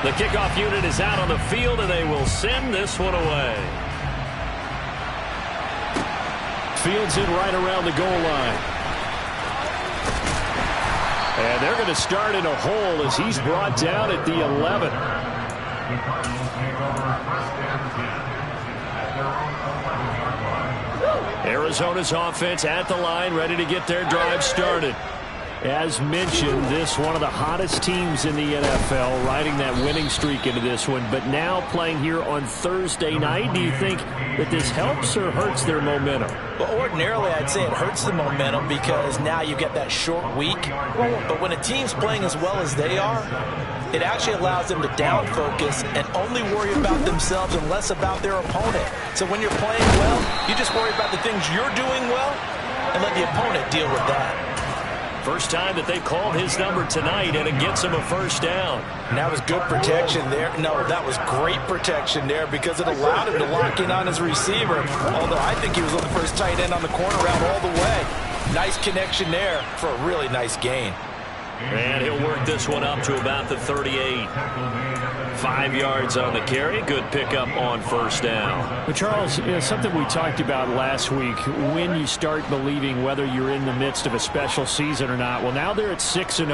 The kickoff unit is out on the field, and they will send this one away. Fields it right around the goal line. And they're going to start in a hole as he's brought down at the 11. Arizona's offense at the line, ready to get their drive started. As mentioned, this one of the hottest teams in the NFL, riding that winning streak into this one, but now playing here on Thursday night. Do you think that this helps or hurts their momentum? Well, ordinarily, I'd say it hurts the momentum because now you get that short week. But when a team's playing as well as they are, it actually allows them to down focus and only worry about themselves and less about their opponent. So when you're playing well, you just worry about the things you're doing well and let the opponent deal with that. First time that they called his number tonight, and it gets him a first down. And that was good protection there. No, that was great protection there because it allowed him to lock in on his receiver. Although I think he was looking for his tight end on the corner route all the way. Nice connection there for a really nice gain. And he'll work this one up to about the 38. 5 yards on the carry. Good pickup on first down. But Charles, something we talked about last week, when you start believing whether you're in the midst of a special season or not. Well, now they're at 6-0.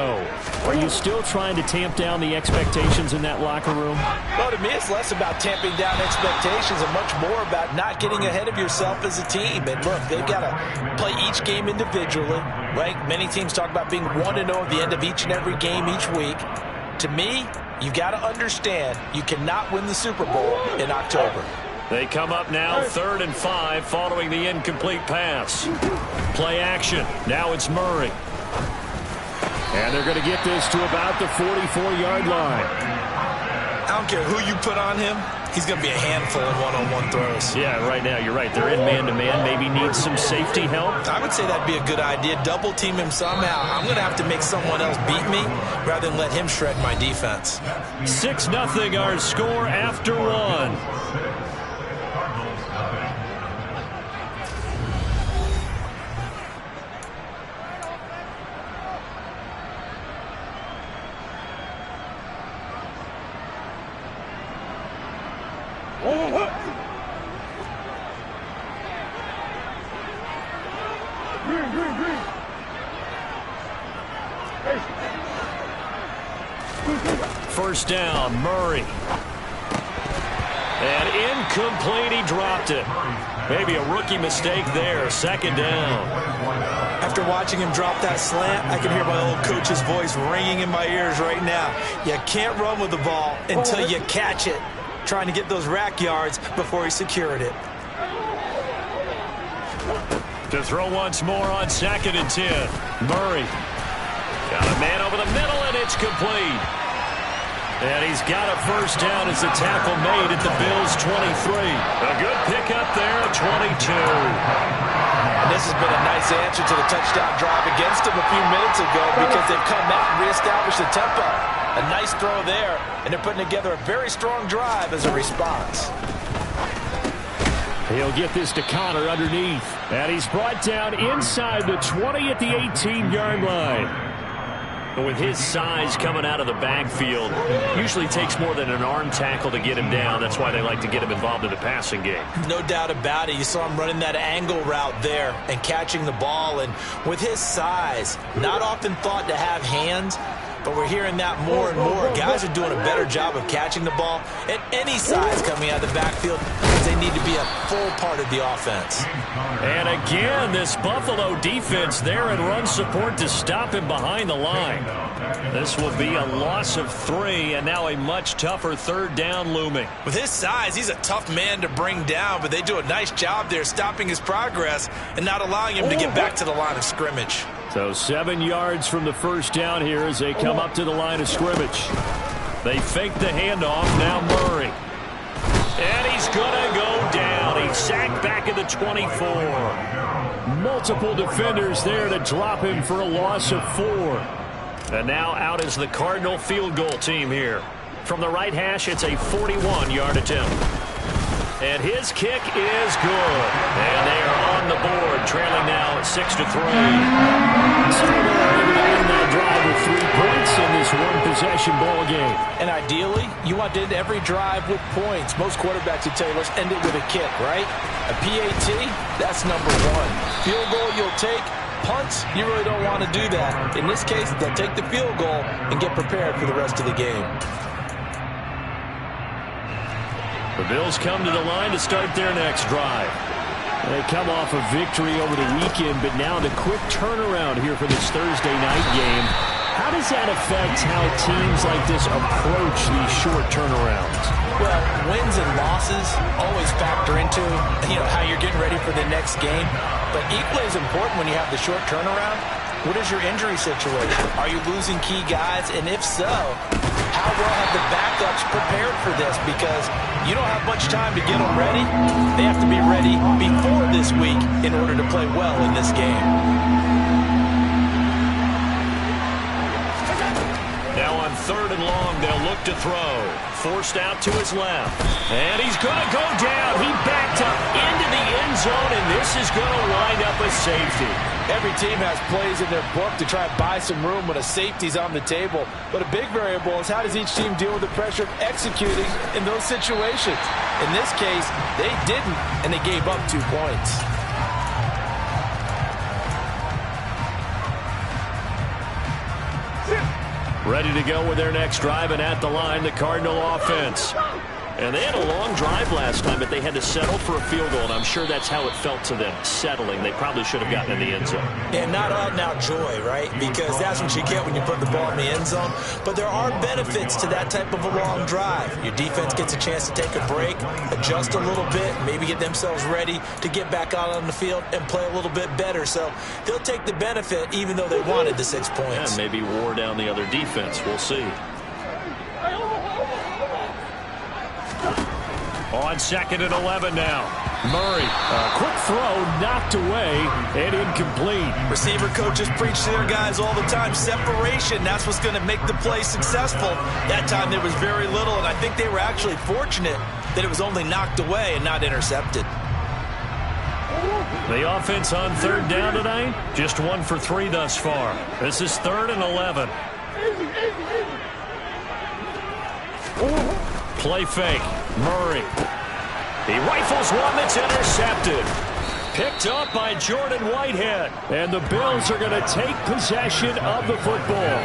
Are you still trying to tamp down the expectations in that locker room? Well, to me, it's less about tamping down expectations and much more about not getting ahead of yourself as a team. And look, they've got to play each game individually, right? Many teams talk about being 1-0 at the end of each and every game each week. To me, you got to understand you cannot win the Super Bowl in October. They come up now 3rd and 5 following the incomplete pass. Play action. Now it's Murray. And they're going to get this to about the 44-yard line. I don't care who you put on him. He's going to be a handful in one-on-one throws. Yeah, right now you're right. They're in man-to-man. Maybe need some safety help. I would say that'd be a good idea. Double team him somehow. I'm going to have to make someone else beat me rather than let him shred my defense. 6-0 our score after one. First down, Murray. And incomplete, he dropped it. Maybe a rookie mistake there, 2nd down. After watching him drop that slant, I can hear my old coach's voice ringing in my ears right now. You can't run with the ball until you catch it. Trying to get those rack yards before he secured it. To throw once more on 2nd and 10. Murray. Got a man over the middle, and it's complete. And he's got a first down as the tackle made at the Bills' 23. A good pickup there at 22. And this has been a nice answer to the touchdown drive against them a few minutes ago because they've come out and reestablished the tempo. A nice throw there, and they're putting together a very strong drive as a response. He'll get this to Connor underneath. And he's brought down inside the 20 at the 18-yard line. But with his size coming out of the backfield, usually takes more than an arm tackle to get him down. That's why they like to get him involved in the passing game. No doubt about it. You saw him running that angle route there and catching the ball. And with his size, not often thought to have hands, but we're hearing that more and more. Guys are doing a better job of catching the ball at any size coming out of the backfield because they need to be a full part of the offense. And again, this Buffalo defense there in run support to stop him behind the line. This will be a loss of 3, and now a much tougher 3rd down looming. With his size, he's a tough man to bring down, but they do a nice job there stopping his progress and not allowing him to get back to the line of scrimmage. So 7 yards from the first down here as they come up to the line of scrimmage. They fake the handoff. Now Murray. And he's going to go down. He's sacked back at the 24. Multiple defenders there to drop him for a loss of 4. And now out is the Cardinal field goal team here. From the right hash, it's a 41-yard attempt. And his kick is good. And they are on the board, trailing now at 6-3. Still able to end that drive with 3 points in this one-possession ball game. And ideally, you want to end every drive with points. Most quarterbacks would tell you, let's end it with a kick, right? A PAT, that's number 1. Field goal you'll take. Punts, you really don't want to do that. In this case, they'll take the field goal and get prepared for the rest of the game. The Bills come to the line to start their next drive. They come off a victory over the weekend, but now the quick turnaround here for this Thursday night game. How does that affect how teams like this approach these short turnarounds? Well, wins and losses always factor into, how you're getting ready for the next game. But equally as important when you have the short turnaround, what is your injury situation? Are you losing key guys? And if so, how well have the backups prepared for this? Because you don't have much time to get them ready. They have to be ready before this week in order to play well in this game. Now on 3rd and long, they'll look to throw. Forced out to his left. And he's going to go down. He backed up into the end zone, and this is going to wind up a safety. Every team has plays in their book to try and buy some room when a safety's on the table. But a big variable is how does each team deal with the pressure of executing in those situations. In this case, they didn't, and they gave up 2 points. Ready to go with their next drive, and at the line, the Cardinal offense. And they had a long drive last time, but they had to settle for a field goal, and I'm sure that's how it felt to them, settling. They probably should have gotten in the end zone. And not out-and-out joy, right? Because that's what you get when you put the ball in the end zone. But there are benefits to that type of a long drive. Your defense gets a chance to take a break, adjust a little bit, maybe get themselves ready to get back out on the field and play a little bit better. So they'll take the benefit even though they wanted the 6 points. And maybe wore down the other defense. We'll see. On 2nd and 11 now. Murray, a quick throw, knocked away, and incomplete. Receiver coaches preach to their guys all the time. Separation, that's what's going to make the play successful. That time there was very little, and I think they were actually fortunate that it was only knocked away and not intercepted. The offense on 3rd down tonight, just 1 for 3 thus far. This is 3rd and 11. Play fake. Murray. He rifles one that's intercepted. Picked up by Jordan Whitehead. And the Bills are going to take possession of the football.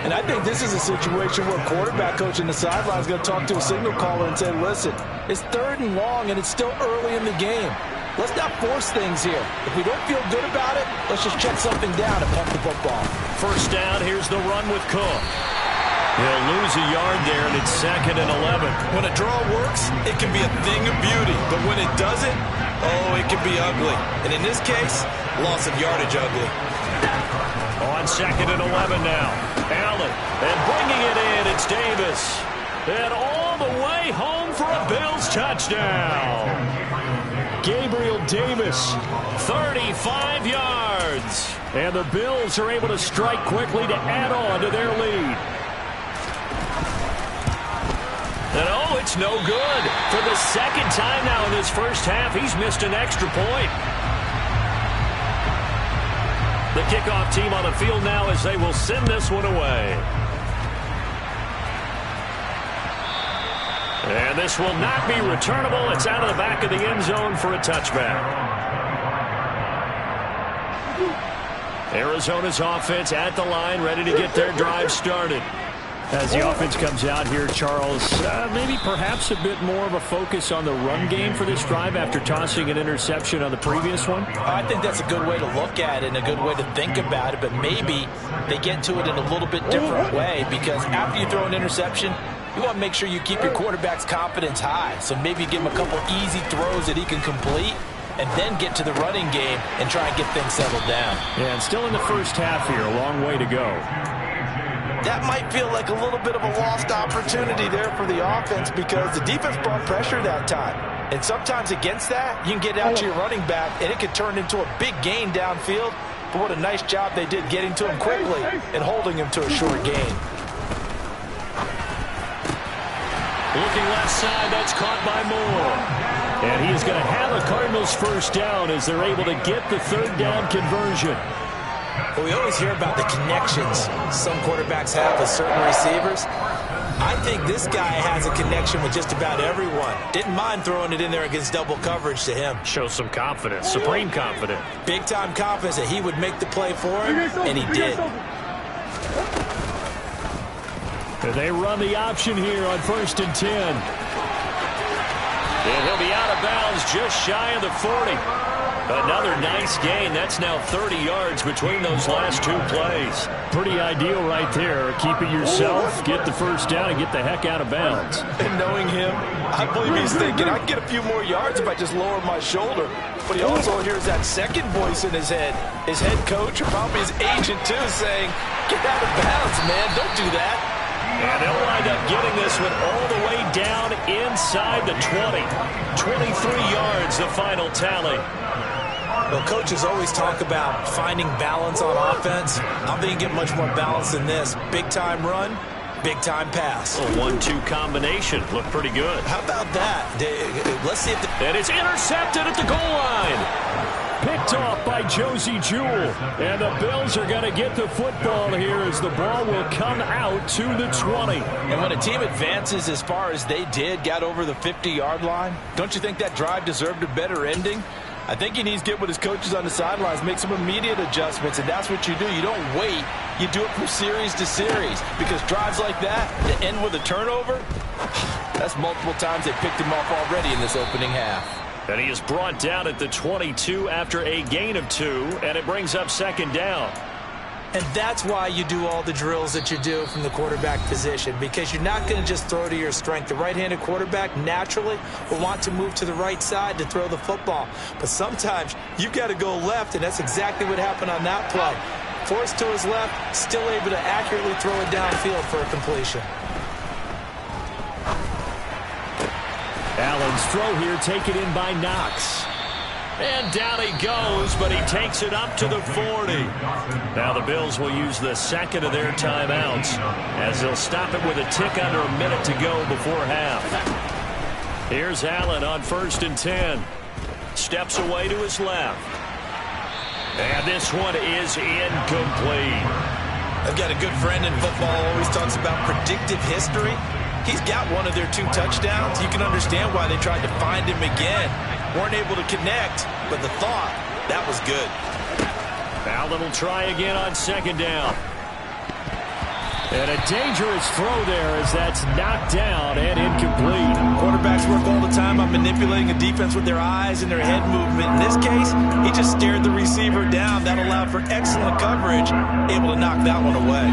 And I think this is a situation where quarterback coach in the sideline is going to talk to a signal caller and say, listen, it's 3rd and long and it's still early in the game. Let's not force things here. If we don't feel good about it, let's just check something down and punt the football. First down, here's the run with Cook. He'll lose a yard there, and it's 2nd and 11. When a draw works, it can be a thing of beauty. But when it doesn't, oh, it can be ugly. And in this case, loss of yardage ugly. On 2nd and 11 now. Allen, and bringing it in, it's Davis. And all the way home for a Bills touchdown. Gabriel Davis. 35 yards. And the Bills are able to strike quickly to add on to their lead. And oh, it's no good. For the 2nd time now in this first half, he's missed an extra point. The kickoff team on the field now as they will send this one away. And this will not be returnable. It's out of the back of the end zone for a touchback. Arizona's offense at the line, ready to get their drive started. As the offense comes out here, Charles, maybe perhaps a bit more of a focus on the run game for this drive after tossing an interception on the previous one? I think that's a good way to look at it and a good way to think about it, but maybe they get to it in a little bit different way because after you throw an interception, you want to make sure you keep your quarterback's confidence high. So maybe give him a couple easy throws that he can complete and then get to the running game and try and get things settled down. Yeah, and still in the first half here, a long way to go. That might feel like a little bit of a lost opportunity there for the offense because the defense brought pressure that time. And sometimes against that, you can get out to your running back, and it could turn into a big gain downfield. But what a nice job they did getting to him quickly and holding him to a short gain. Looking left side, that's caught by Moore. And he is going to have a Cardinals first down as they're able to get the 3rd down conversion. Well, we always hear about the connections some quarterbacks have with certain receivers. I think this guy has a connection with just about everyone. Didn't mind throwing it in there against double coverage to him. Shows some confidence, supreme confidence. Big-time confidence that he would make the play for him, and he did. They run the option here on 1st and 10. And he'll be out of bounds just shy of the 40. Another nice gain. That's now 30 yards between those last two plays. Pretty ideal right there. Keep it yourself, get the first down, and get the heck out of bounds. And knowing him, I believe he's thinking, I can get a few more yards if I just lower my shoulder. But he also hears that second voice in his head. His head coach, or probably his agent too, saying, get out of bounds, man. Don't do that. And they'll wind up getting this one all the way down inside the 20. 23 yards, the final tally. Well, coaches always talk about finding balance on offense. I think you get much more balance than this. Big-time run, big-time pass. A 1-2 combination. Looked pretty good. How about that? Let's see if and it's intercepted at the goal line. Picked off by Josie Jewell. And the Bills are going to get the football here as the ball will come out to the 20. And when a team advances as far as they did, got over the 50-yard line, don't you think that drive deserved a better ending? I think he needs to get with his coaches on the sidelines, make some immediate adjustments, and that's what you do. You don't wait. You do it from series to series, because drives like that that end with a turnover, that's multiple times they picked him off already in this opening half. And he is brought down at the 22 after a gain of 2, and it brings up 2nd down. And that's why you do all the drills that you do from the quarterback position, because you're not going to just throw to your strength. The right-handed quarterback naturally will want to move to the right side to throw the football. But sometimes you've got to go left, and that's exactly what happened on that play. Forced to his left, still able to accurately throw it downfield for a completion. Allen's throw here taken in by Knox. And down he goes, but he takes it up to the 40. Now the Bills will use the second of their timeouts as they'll stop it with a tick under a minute to go before half. Here's Allen on 1st and 10. Steps away to his left. And this one is incomplete. I've got a good friend in football who always talks about predictive history. He's got one of their 2 touchdowns. You can understand why they tried to find him again. Weren't able to connect, but the thought, that was good. Allen will try again on 2nd down. And a dangerous throw there as that's knocked down and incomplete. Quarterbacks work all the time on manipulating a defense with their eyes and their head movement. In this case, he just stared the receiver down. That allowed for excellent coverage, able to knock that one away.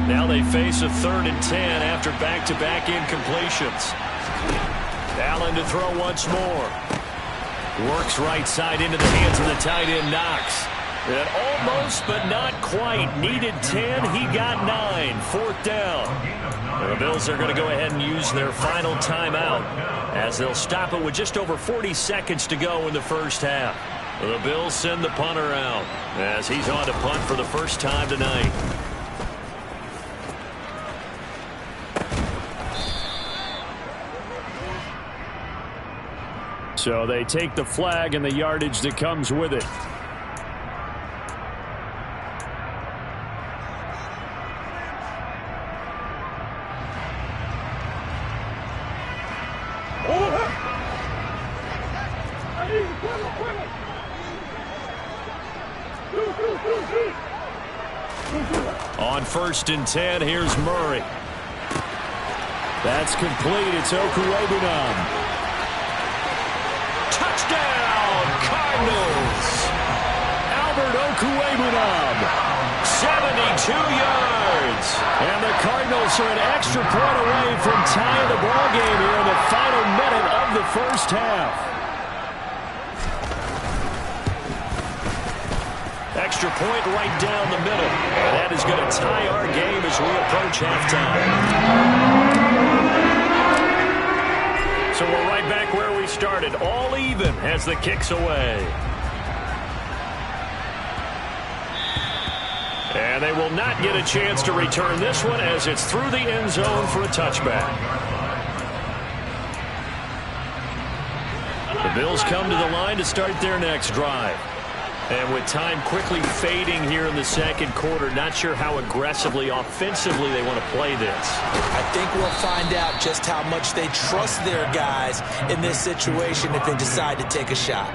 Now they face a 3rd and 10 after back-to-back incompletions. Allen to throw once more. Works right side into the hands of the tight end Knox. And almost, but not quite. Needed 10. He got 9. 4th down. And the Bills are going to go ahead and use their final timeout as they'll stop it with just over 40 seconds to go in the first half. The Bills send the punter out as he's on to punt for the first time tonight. So they take the flag and the yardage that comes with it. On 1st and 10, here's Murray. That's complete. It's Okuwebunam. Touchdown, Cardinals. Albert Okuwebunam, 72 yards. And the Cardinals are an extra point away from tying the ball game here in the final minute of the first half. Extra point right down the middle. And that is going to tie our game as we approach halftime. So we're right back where we started. All even as the kick's away. And they will not get a chance to return this one as it's through the end zone for a touchback. The Bills come to the line to start their next drive. And with time quickly fading here in the second quarter, not sure how aggressively, offensively they want to play this. I think we'll find out just how much they trust their guys in this situation if they decide to take a shot.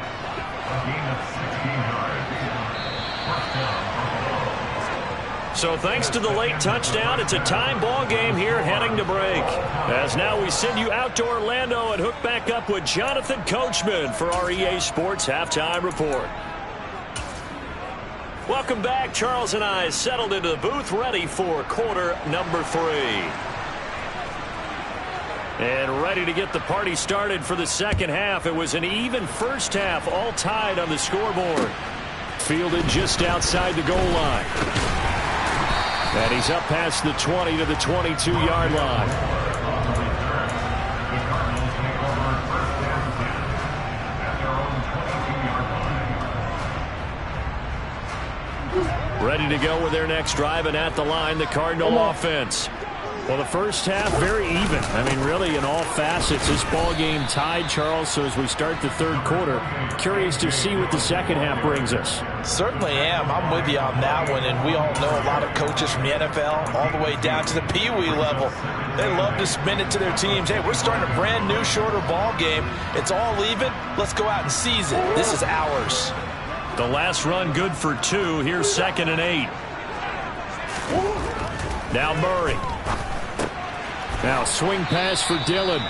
So thanks to the late touchdown, it's a tie ball game here heading to break. As now we send you out to Orlando and hook back up with Jonathan Coachman for our EA Sports Halftime Report. Welcome back. Charles and I settled into the booth ready for quarter number 3. And ready to get the party started for the second half. It was an even first half, all tied on the scoreboard. Fielded just outside the goal line. And he's up past the 20 to the 22-yard line. Ready to go with their next drive, and at the line, the Cardinal offense. Well, the first half, very even. I mean, really, in all facets, this ball game tied, Charles. So as we start the third quarter, curious to see what the second half brings us. Certainly am. I'm with you on that one. And we all know a lot of coaches from the NFL all the way down to the Pee-wee level. They love to spin it to their teams. Hey, we're starting a brand new, shorter ball game. It's all even. Let's go out and seize it. This is ours. The last run good for 2. Here's 2nd and 8. Now Murray. Now swing pass for Dillon.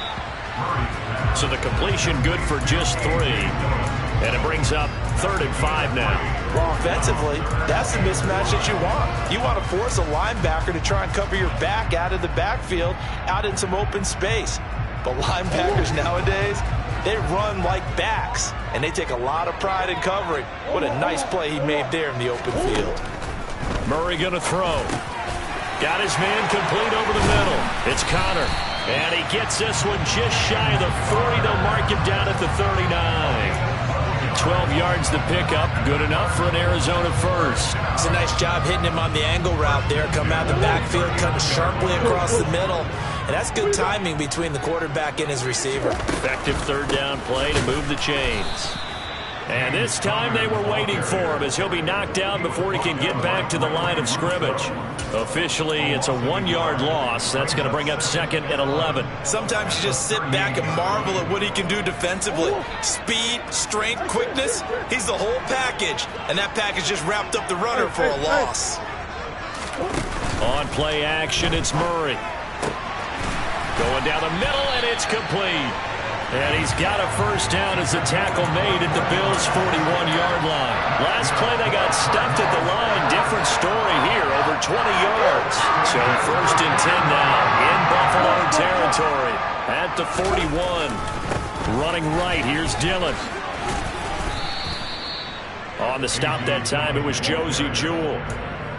So the completion good for just 3. And it brings up 3rd and 5 now. Well, offensively, that's the mismatch that you want. You want to force a linebacker to try and cover your back out of the backfield, out in some open space. But linebackers nowadays, they run like backs, and they take a lot of pride in covering. What a nice play he made there in the open field. Murray going to throw. Got his man complete over the middle. It's Connor. And he gets this one just shy of the 40. They'll mark him down at the 39. 12 yards to pick up. Good enough for an Arizona first. It's a nice job hitting him on the angle route there. Coming out of the backfield, cutting sharply across the middle. And that's good timing between the quarterback and his receiver. Effective third down play to move the chains. And this time they were waiting for him as he'll be knocked down before he can get back to the line of scrimmage. Officially, it's a 1-yard loss. That's going to bring up 2nd and 11. Sometimes you just sit back and marvel at what he can do defensively. Speed, strength, quickness. He's the whole package. And that package just wrapped up the runner for a loss. On play action, it's Murray. Going down the middle, and it's complete. And he's got a first down as the tackle made at the Bills' 41-yard line. Last play, they got stuffed at the line. Different story here, over 20 yards. So 1st and 10 now in Buffalo territory at the 41. Running right, here's Dillon. On the stop that time, it was Josie Jewell.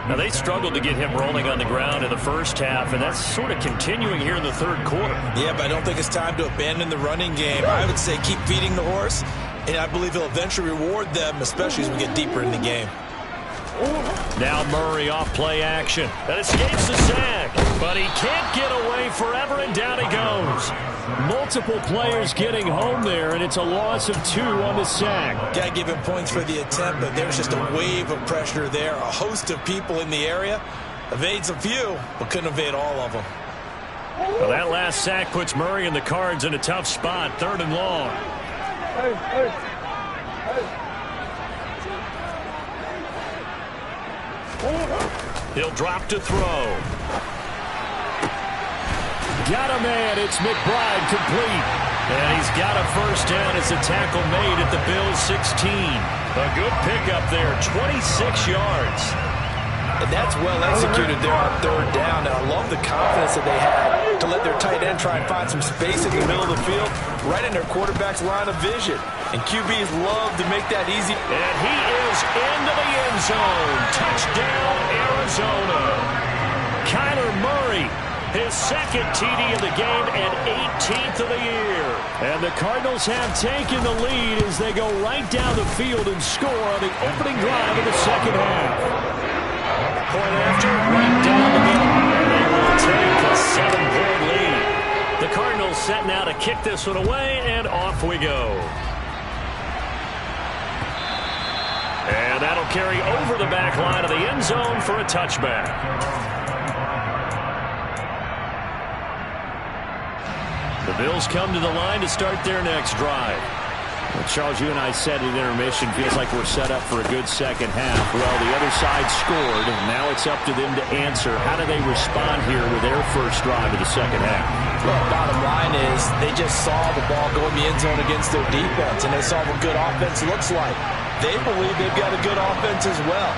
Now, they struggled to get him rolling on the ground in the first half, and that's sort of continuing here in the third quarter. Yeah, but I don't think it's time to abandon the running game. I would say keep feeding the horse, and I believe he'll eventually reward them, especially as we get deeper in the game. Now Murray off play action. That escapes the sack, but he can't get away forever, and down he goes. Multiple players getting home there, and it's a loss of 2 on the sack. Got to give him points for the attempt, but there's just a wave of pressure there. A host of people in the area. Evades a few, but couldn't evade all of them. Well, that last sack puts Murray and the Cards in a tough spot. 3rd and long. He'll drop to throw. Got a man. It's McBride complete. And he's got a first down as a tackle made at the Bills' 16. A good pickup there, 26 yards. And that's well executed there on 3rd down. And I love the confidence that they had to let their tight end try and find some space in the middle of the field, right in their quarterback's line of vision. And QBs love to make that easy. And he is into the end zone. Touchdown, Arizona. Kyler Murray, his 2nd TD of the game and 18th of the year. And the Cardinals have taken the lead as they go right down the field and score on the opening drive of the second half. Point after, right down the middle. And they will take a 7-point lead. The Cardinals set now to kick this one away, and off we go. And And that'll carry over the back line of the end zone for a touchback. The Bills come to the line to start their next drive. Well, Charles, you and I said at intermission, feels like we're set up for a good second half. Well, the other side scored, and now it's up to them to answer. How do they respond here with their first drive of the second half? Well, bottom line is they just saw the ball go in the end zone against their defense, and they saw what good offense looks like. They believe they've got a good offense as well.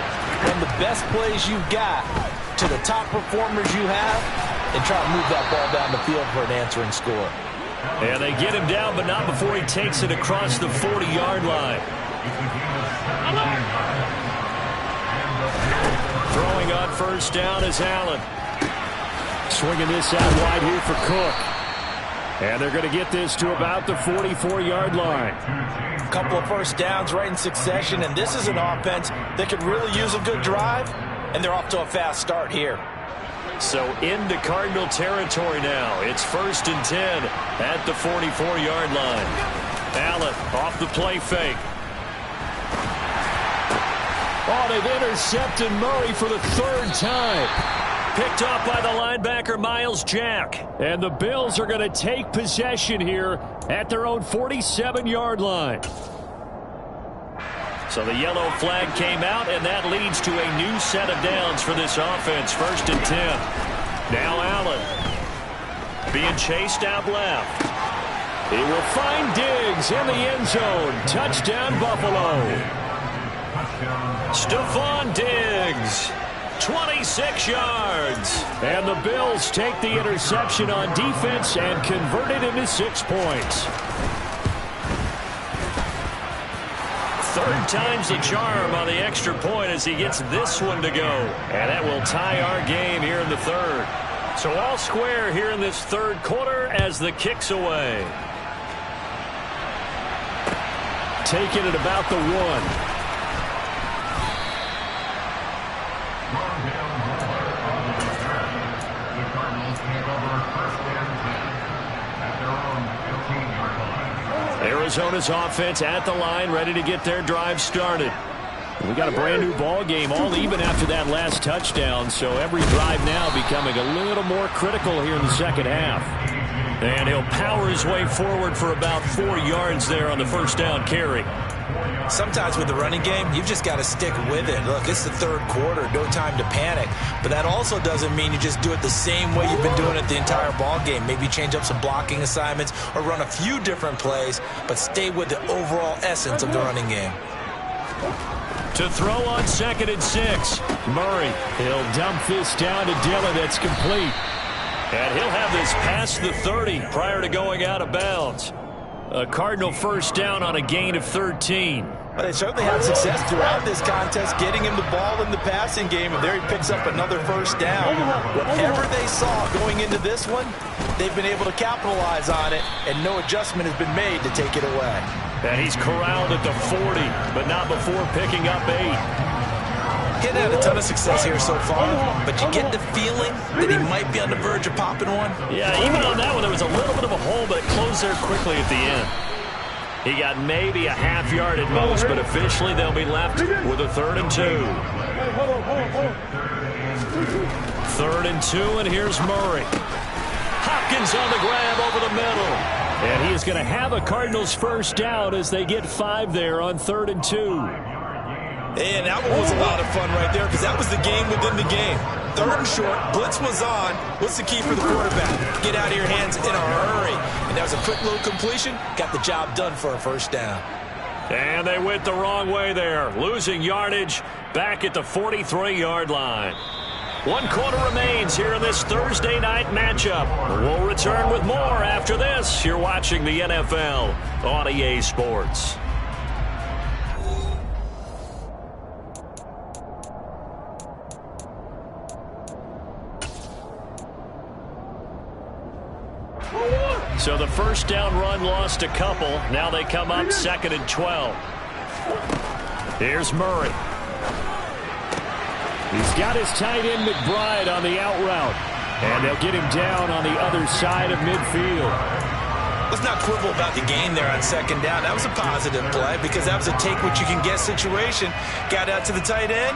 From the best plays you've got to the top performers you have, and try to move that ball down the field for an answering score. And they get him down, but not before he takes it across the 40-yard line. Throwing on first down is Allen. Swinging this out wide here for Cook. And they're going to get this to about the 44-yard line. A couple of first downs right in succession, and this is an offense that could really use a good drive, and they're off to a fast start here. So into Cardinal territory now. It's 1st and 10 at the 44-yard line. Allen off the play fake. Oh, they've intercepted Murray for the 3rd time. Picked off by the linebacker, Miles Jack. And the Bills are going to take possession here at their own 47-yard line. So the yellow flag came out, and that leads to a new set of downs for this offense. 1st and 10. Now Allen being chased out left. He will find Diggs in the end zone. Touchdown, Buffalo. Stephon Diggs, 26 yards. And the Bills take the interception on defense and convert it into 6 points. 3rd time's the charm on the extra point as he gets this one to go. And that will tie our game here in the 3rd. So all square here in this 3rd quarter as the kick's away. Taking it about the 1. Arizona's offense at the line, ready to get their drive started. We got a brand new ball game, all even after that last touchdown, so every drive now becoming a little more critical here in the second half. And he'll power his way forward for about 4 yards there on the first down carry. Sometimes with the running game, you've just got to stick with it. Look, it's the 3rd quarter, no time to panic. But that also doesn't mean you just do it the same way you've been doing it the entire ball game. Maybe change up some blocking assignments or run a few different plays, but stay with the overall essence of the running game. To throw on 2nd and 6. Murray. He'll dump this down to Dillon. That's complete. And he'll have this past the 30 prior to going out of bounds. A Cardinal first down on a gain of 13. But they certainly had success throughout this contest, getting him the ball in the passing game, and there he picks up another first down. Whatever they saw going into this one, they've been able to capitalize on it, and no adjustment has been made to take it away. And he's corralled at the 40, but not before picking up 8. He hadn't had a ton of success here so far, but you get the feeling that he might be on the verge of popping one. Yeah, even on that one, there was a little bit of a hole, but it closed there quickly at the end. He got maybe a half yard at most, but officially they'll be left with a 3rd and 2. 3rd and 2, and here's Murray. Hopkins on the grab over the middle. And he is going to have a Cardinals first down as they get 5 there on 3rd and 2. And that one was a lot of fun right there because that was the game within the game. 3rd and short, blitz was on. What's the key for the quarterback? Get out of your hands in a hurry. And that was a quick little completion. Got the job done for a first down. And they went the wrong way there, losing yardage back at the 43-yard line. 1 quarter remains here in this Thursday night matchup. We'll return with more after this. You're watching the NFL on EA Sports. So the first down run lost a couple. Now they come up 2nd and 12. Here's Murray. He's got his tight end McBride on the out route. And they'll get him down on the other side of midfield. Let's not quibble about the gain there on second down. That was a positive play because that was a take-what-you-can-get situation. Got out to the tight end.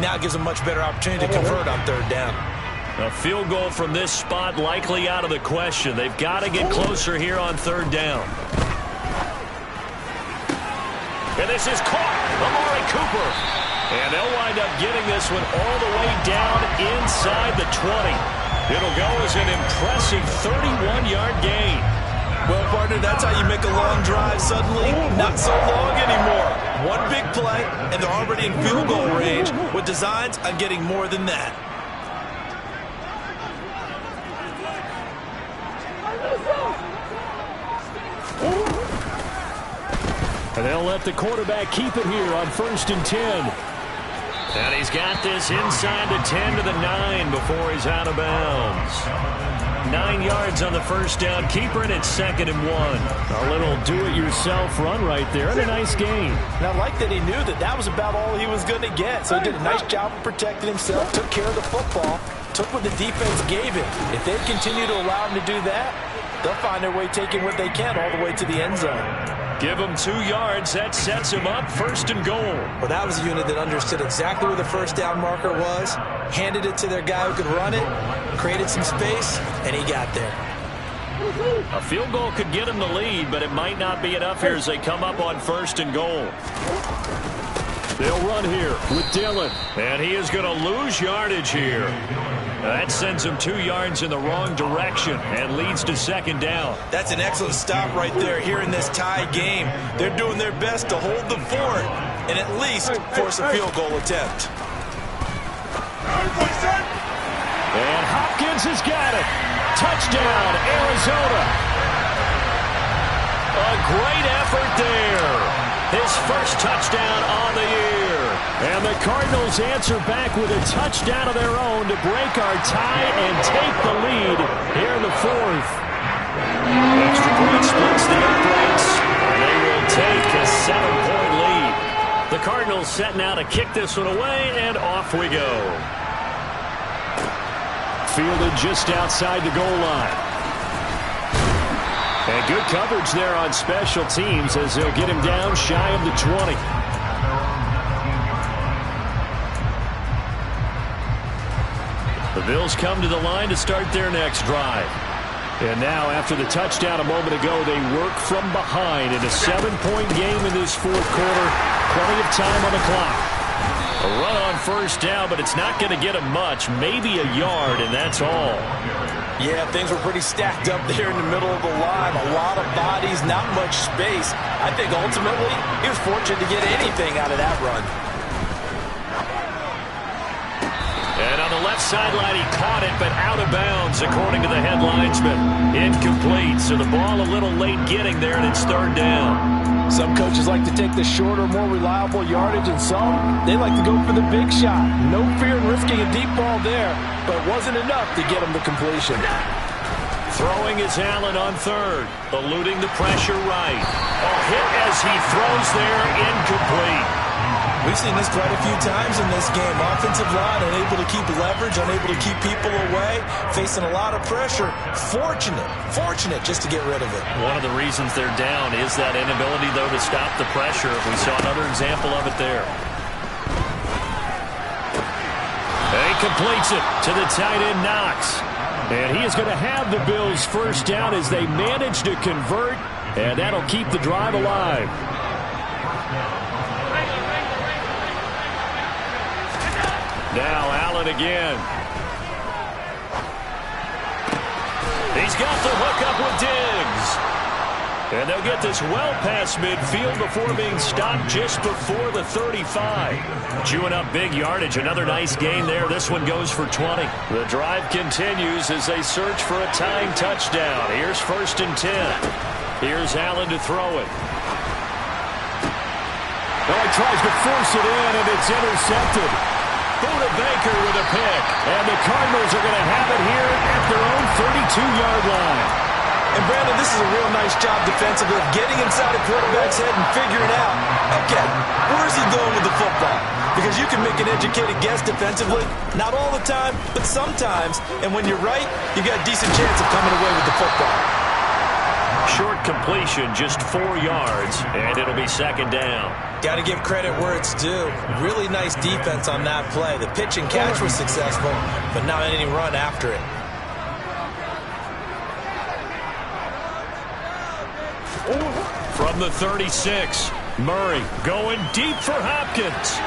Now gives a much better opportunity to convert on third down. A field goal from this spot likely out of the question. They've got to get closer here on third down. And this is caught. Amari Cooper. And they'll wind up getting this one all the way down inside the 20. It'll go as an impressive 31-yard gain. Well, partner, that's how you make a long drive suddenly not so long anymore. One big play, and they're already in field goal range with designs on getting more than that. And they'll let the quarterback keep it here on 1st and 10. And he's got this inside the 10 to the 9 before he's out of bounds. 9 yards on the first down. Keeper, and it's 2nd and 1. A little do-it-yourself run right there, and a nice gain. And I like that he knew that that was about all he was going to get. So he did a nice job of protecting himself, took care of the football, took what the defense gave him. If they continue to allow him to do that, they'll find their way taking what they can all the way to the end zone. Give him 2 yards. That sets him up 1st and goal. Well, that was a unit that understood exactly where the first down marker was, handed it to their guy who could run it, created some space, and he got there. A field goal could get him the lead, but it might not be enough here as they come up on 1st and goal. They'll run here with Dillon. And he is going to lose yardage here. That sends him 2 yards in the wrong direction and leads to 2nd down. That's an excellent stop right there here in this tie game. They're doing their best to hold the fort and at least force a field goal attempt. And Hopkins has got it. Touchdown, Arizona. A great effort there. His first touchdown on the year. And the Cardinals answer back with a touchdown of their own to break our tie and take the lead here in the 4th. Extra point splits the uprights, and they will take a 7-point lead. The Cardinals setting out to kick this one away, and off we go. Fielded just outside the goal line. And good coverage there on special teams as they'll get him down shy of the 20. The Bills come to the line to start their next drive. And now, after the touchdown a moment ago, they work from behind in a 7-point game in this 4th quarter. Plenty of time on the clock. A run on first down, but it's not going to get him much. Maybe a yard, and that's all. Yeah, things were pretty stacked up there in the middle of the line. A lot of bodies, not much space. I think ultimately he was fortunate to get anything out of that run. And on the left sideline, he caught it, but out of bounds, according to the head linesman. Incomplete, so the ball a little late getting there, and it's 3rd down. Some coaches like to take the shorter, more reliable yardage, and some, they like to go for the big shot. No fear in risking a deep ball there, but it wasn't enough to get him the completion. Throwing is Allen on 3rd, eluding the pressure right. A hit as he throws there, incomplete. We've seen this quite a few times in this game. Offensive line unable to keep leverage, unable to keep people away, facing a lot of pressure. Fortunate just to get rid of it. One of the reasons they're down is that inability, though, to stop the pressure. We saw another example of it there. He completes it to the tight end, Knox. And he is going to have the Bills first down as they manage to convert, and that'll keep the drive alive. Now Allen again. He's got the hook up with Diggs. And they'll get this well past midfield before being stopped just before the 35. Chewing up big yardage. Another nice gain there. This one goes for 20. The drive continues as they search for a tying touchdown. Here's 1st and 10. Here's Allen to throw it. Well, he tries to force it in, and it's intercepted. Buda Baker with a pick. And the Cardinals are going to have it here at their own 32-yard line. And, Brandon, this is a real nice job defensively of getting inside a quarterback's head and figuring out, okay, where is he going with the football? Because you can make an educated guess defensively, not all the time, but sometimes. And when you're right, you got a decent chance of coming away with the football. short completion, just 4 yards, and it'll be second down. Got to give credit where it's due. Really nice defense on that play. The pitch and catch was successful, but not any run after it. From the 36, Murray going deep for Hopkins.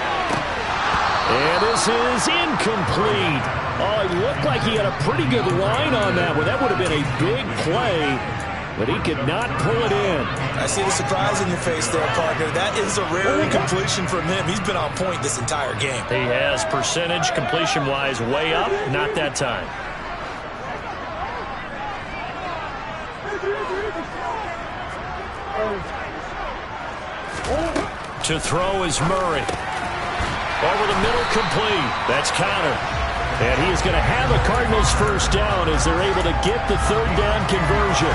And this is incomplete. Oh, it looked like he had a pretty good line on that one. That would have been a big play, but he could not pull it in. I see the surprise in your face there, partner. That is a rare incompletion from him. He's been on point this entire game. He has percentage completion-wise way up, not that time. To throw is Murray. Over the middle, complete. That's counter. And he is going to have a Cardinals first down as they're able to get the third down conversion.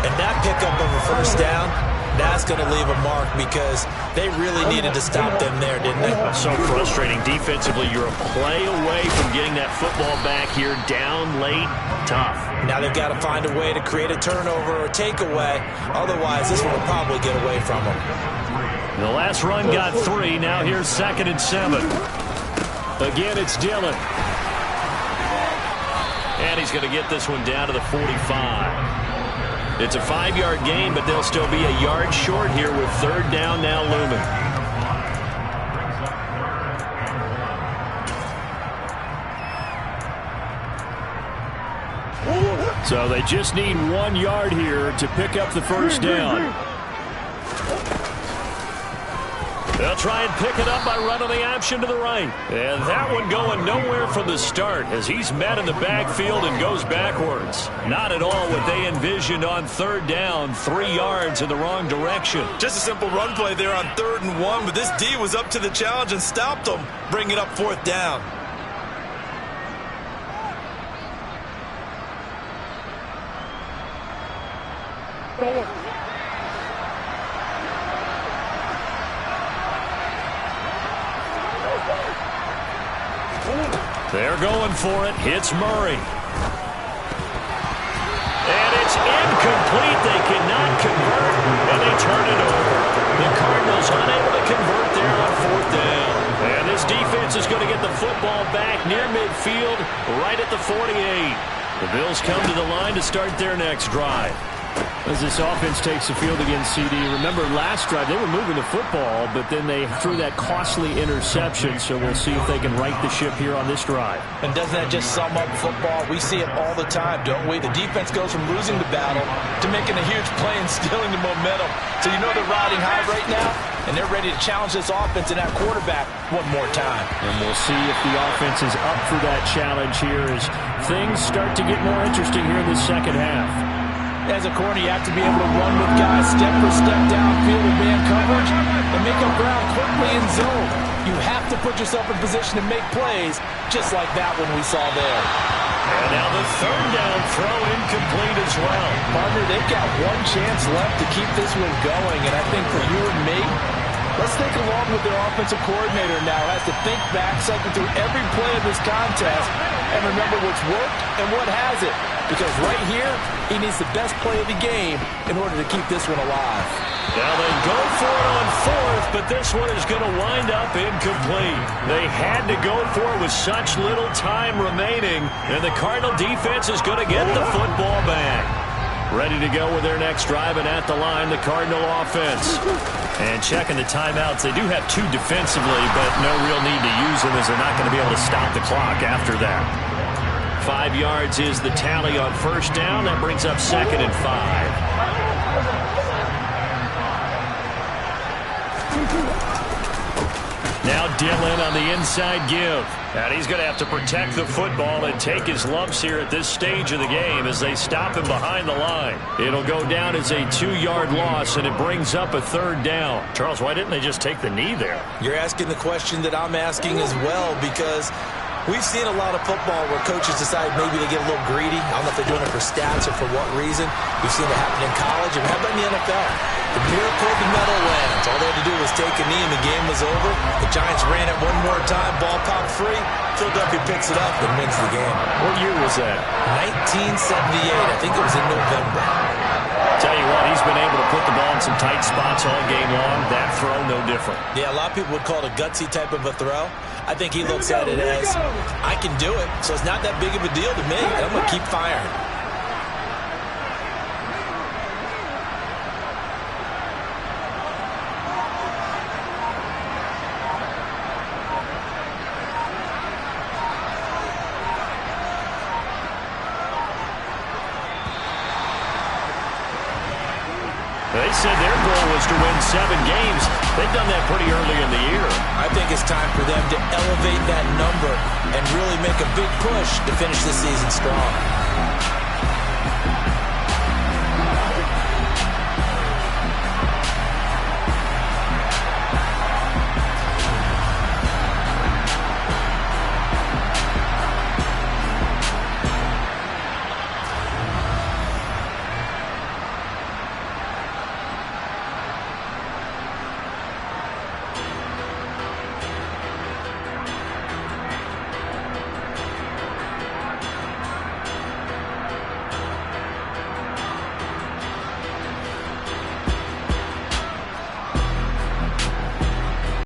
And that pickup of a first down, that's going to leave a mark because they really needed to stop them there, didn't they? So frustrating. Defensively, you're a play away from getting that football back here down late. Tough. Now they've got to find a way to create a turnover or takeaway. Otherwise, this one will probably get away from them. The last run got 3. Now here's 2nd and 7. Again, it's Dillon. And he's going to get this one down to the 45. It's a 5-yard gain, but they'll still be a yard short here with third down now looming. So they just need 1 yard here to pick up the first down. They'll try and pick it up by running the option to the right. And that one going nowhere from the start as he's met in the backfield and goes backwards. Not at all what they envisioned on third down. 3 yards in the wrong direction. Just a simple run play there on 3rd and 1, but this D was up to the challenge and stopped them, bringing up 4th down. They're going for it. Hits Murray. And it's incomplete. They cannot convert, and they turn it over. The Cardinals unable to convert there on 4th down. And this defense is going to get the football back near midfield, right at the 48. The Bills come to the line to start their next drive. As this offense takes the field against CD, remember last drive they were moving the football, but then they threw that costly interception, so we'll see if they can right the ship here on this drive. And doesn't that just sum up football? We see it all the time, don't we? The defense goes from losing the battle to making a huge play and stealing the momentum. So you know they're riding high right now, and they're ready to challenge this offense and that quarterback one more time. And we'll see if the offense is up for that challenge here as things start to get more interesting here in the second half. As a corner, you have to be able to run with guys step for step downfield with man coverage and make up ground quickly in zone. You have to put yourself in position to make plays, just like that one we saw there. And now the third down throw incomplete as well. Partner, they've got one chance left to keep this one going, and I think for you and me, let's think along with their offensive coordinator now. Has to think back, cycle through every play of this contest, and remember what's worked and what hasn't. Because right here, he needs the best play of the game in order to keep this one alive. Now they go for it on 4th, but this one is going to wind up incomplete. They had to go for it with such little time remaining, and the Cardinal defense is going to get the football back. Ready to go with their next drive, and at the line, the Cardinal offense. And checking the timeouts, they do have 2 defensively, but no real need to use them as they're not going to be able to stop the clock after that. 5 yards is the tally on first down. That brings up 2nd and 5. Now Dillon on the inside give. And he's going to have to protect the football and take his lumps here at this stage of the game as they stop him behind the line. It'll go down as a 2-yard loss, and it brings up a third down. Charles, why didn't they just take the knee there? You're asking the question that I'm asking as well, because we've seen a lot of football where coaches decide maybe they get a little greedy. I don't know if they're doing it for stats or for what reason. We've seen it happen in college, and how about in the NFL? The miracle of the medal lands. All they had to do was take a knee, and the game was over. The Giants ran it one more time. Ball popped free. Philadelphia picks it up and wins the game. What year was that? 1978. I think it was in November. Tell you what, he put the ball in some tight spots all game long. That throw, no different. Yeah, a lot of people would call it a gutsy type of a throw. I think he looks at it as, I can do it, so it's not that big of a deal to me, and I'm going to keep firing. They said their goal was to win 7 games. They've done that pretty early in the year. I think it's time for them to elevate that number and really make a big push to finish the season strong.